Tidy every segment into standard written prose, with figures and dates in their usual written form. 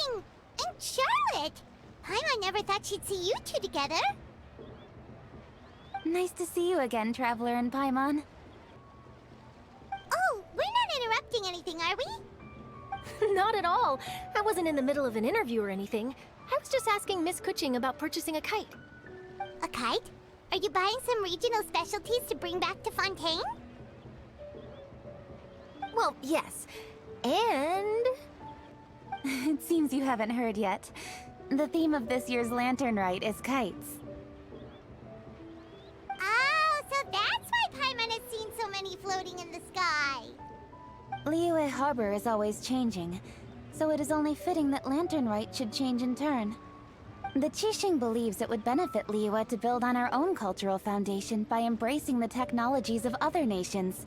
exciting! And Charlotte! Paimon never thought she'd see you two together. Nice to see you again, Traveler and Paimon. Oh, we're not interrupting anything, are we? Not at all. I wasn't in the middle of an interview or anything. I was just asking Miss Kuching about purchasing a kite. A kite? Are you buying some regional specialties to bring back to Fontaine? Well, yes. And... It seems you haven't heard yet. The theme of this year's Lantern Rite is kites. Oh, so that's why Paimon has seen so many floating in the sky. Liyue Harbor is always changing, so it is only fitting that Lantern Rite should change in turn. The Qixing believes it would benefit Liyue to build on our own cultural foundation by embracing the technologies of other nations.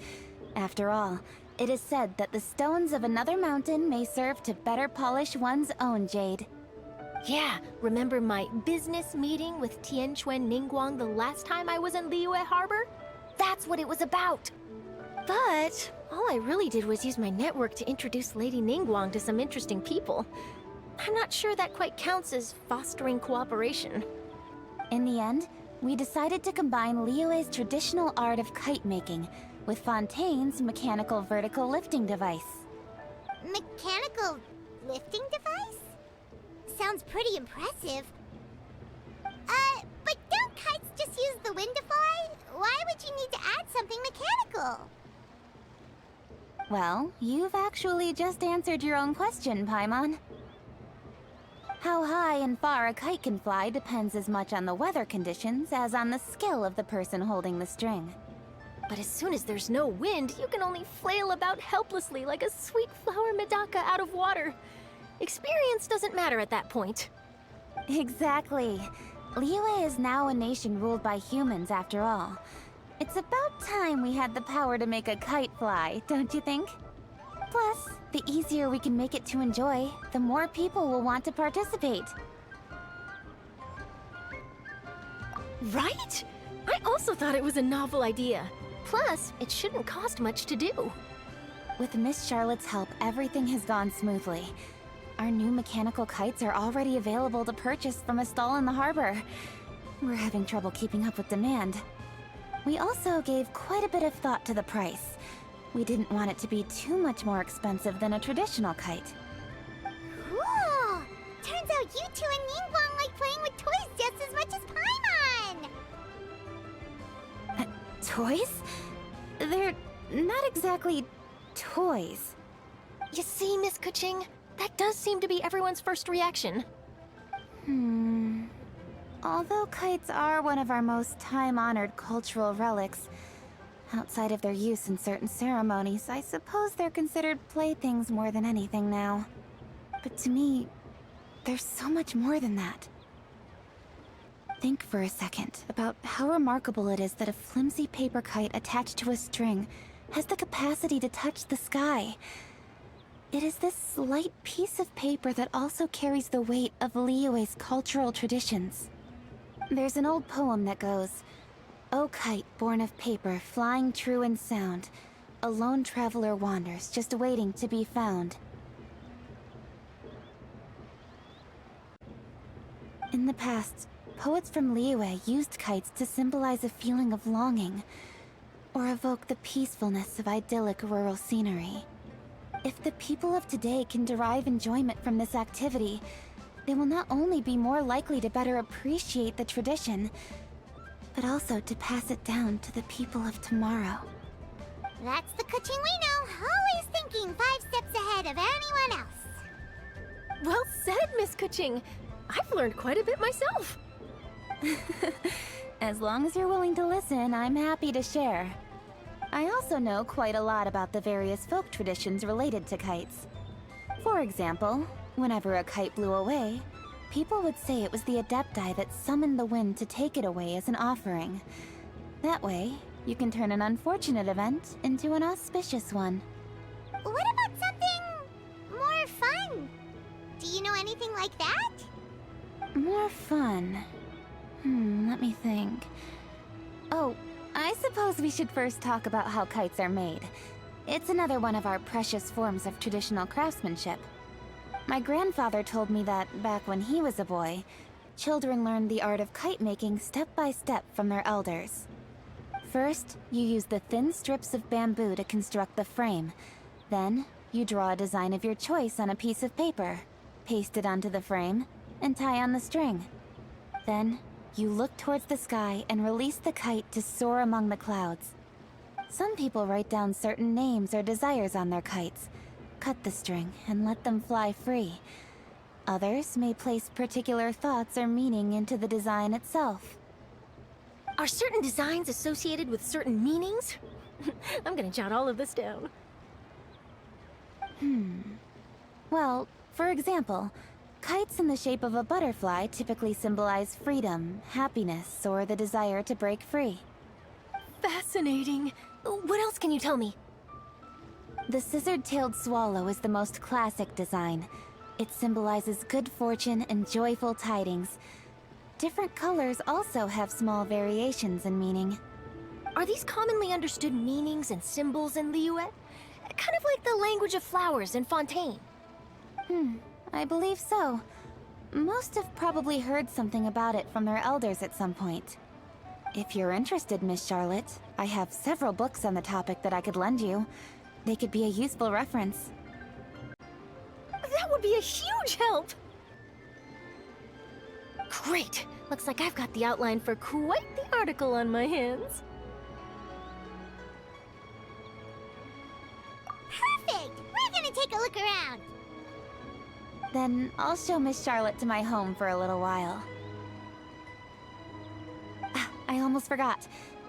After all, it is said that the stones of another mountain may serve to better polish one's own jade. yeah, remember my business meeting with Tianquan Ningguang the last time I was in Liyue Harbor? That's what it was about. But all I really did was use my network to introduce Lady Ningguang to some interesting people. I'm not sure that quite counts as fostering cooperation. In the end, we decided to combine Liyue's traditional art of kite making with Fontaine's mechanical vertical lifting device. Mechanical lifting device? Sounds pretty impressive. But don't kites just use the wind to fly? Why would you need to add something mechanical? Well, you've actually just answered your own question, Paimon. How high and far a kite can fly depends as much on the weather conditions as on the skill of the person holding the string. But as soon as there's no wind, you can only flail about helplessly like a sweet flower medaka out of water. Experience doesn't matter at that point. Exactly. Liyue is now a nation ruled by humans after all. It's about time we had the power to make a kite fly, don't you think? Plus, the easier we can make it to enjoy, the more people will want to participate. Right? I also thought it was a novel idea. Plus, it shouldn't cost much to do. With Miss Charlotte's help, everything has gone smoothly. Our new mechanical kites are already available to purchase from a stall in the harbor. We're having trouble keeping up with demand. We also gave quite a bit of thought to the price. We didn't want it to be too much more expensive than a traditional kite. Cool! Turns out you two and Ningguang like playing with toys just as much as Paimon! Toys? They're not exactly toys. You see, Miss Kuching? That does seem to be everyone's first reaction. Although kites are one of our most time-honored cultural relics, outside of their use in certain ceremonies, I suppose they're considered playthings more than anything now. But to me, there's so much more than that. Think for a second about how remarkable it is that a flimsy paper kite attached to a string has the capacity to touch the sky. It is this light piece of paper that also carries the weight of Liyue's cultural traditions. There's an old poem that goes, "O kite born of paper, flying true and sound, a lone traveler wanders, just waiting to be found." In the past, poets from Liyue used kites to symbolize a feeling of longing, or evoke the peacefulness of idyllic rural scenery. If the people of today can derive enjoyment from this activity, they will not only be more likely to better appreciate the tradition, but also to pass it down to the people of tomorrow. That's the Kuching we know, always thinking 5 steps ahead of anyone else. Well said, Miss Kuching. I've learned quite a bit myself. As long as you're willing to listen, I'm happy to share. I also know quite a lot about the various folk traditions related to kites. For example, whenever a kite blew away, people would say it was the Adepti that summoned the wind to take it away as an offering. That way, you can turn an unfortunate event into an auspicious one. What about something more fun? Do you know anything like that? More fun. Let me think. Oh, I suppose we should first talk about how kites are made. It's another one of our precious forms of traditional craftsmanship. My grandfather told me that back when he was a boy, children learned the art of kite making step by step from their elders. First, you use the thin strips of bamboo to construct the frame. Then, you draw a design of your choice on a piece of paper, paste it onto the frame, and tie on the string. Then, you look towards the sky and release the kite to soar among the clouds. Some people write down certain names or desires on their kites, cut the string, and let them fly free. Others may place particular thoughts or meaning into the design itself. Are certain designs associated with certain meanings? I'm gonna jot all of this down. Well, for example, kites in the shape of a butterfly typically symbolize freedom, happiness, or the desire to break free. Fascinating. What else can you tell me? The scissor-tailed swallow is the most classic design. It symbolizes good fortune and joyful tidings. Different colors also have small variations in meaning. Are these commonly understood meanings and symbols in Liyue? Kind of like the language of flowers in Fontaine. I believe so. Most have probably heard something about it from their elders at some point. If you're interested, Miss Charlotte, I have several books on the topic that I could lend you. They could be a useful reference. That would be a huge help! Great! Looks like I've got the outline for quite the article on my hands. Perfect! We're gonna take a look around. Then I'll show Miss Charlotte to my home for a little while. I almost forgot.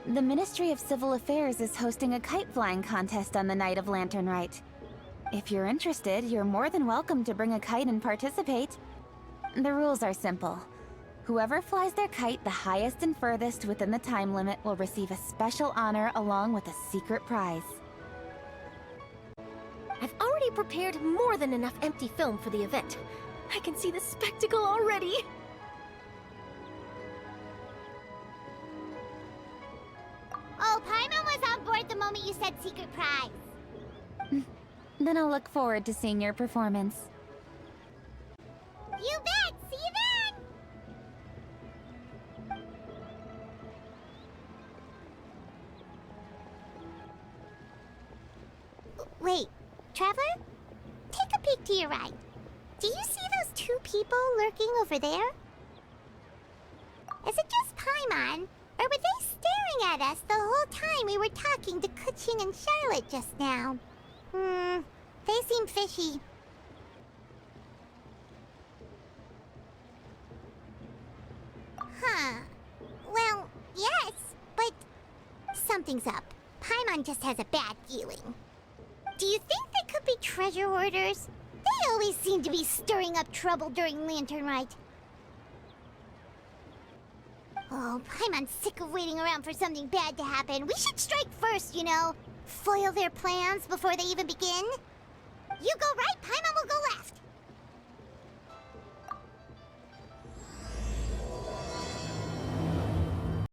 The Ministry of Civil Affairs is hosting a kite flying contest on the night of Lantern Rite. If you're interested, you're more than welcome to bring a kite and participate. The rules are simple. Whoever flies their kite the highest and furthest within the time limit will receive a special honor along with a secret prize. I've already prepared more than enough empty film for the event. I can see the spectacle already. Oh, Paimon was on board the moment you said secret prize. Then I'll look forward to seeing your performance. You bet! See you then! Wait, Traveler? Take a peek to your right. Do you see those two people lurking over there? Is it just Paimon? Or were they staring at us the whole time we were talking to Kuching and Charlotte just now? They seem fishy. Huh. Well, yes, but something's up. Paimon just has a bad feeling. Do you think they could be treasure hoarders? They always seem to be stirring up trouble during Lantern Rite. Oh, Paimon's sick of waiting around for something bad to happen. We should strike first, you know. Foil their plans before they even begin. You go right, Paimon will go left.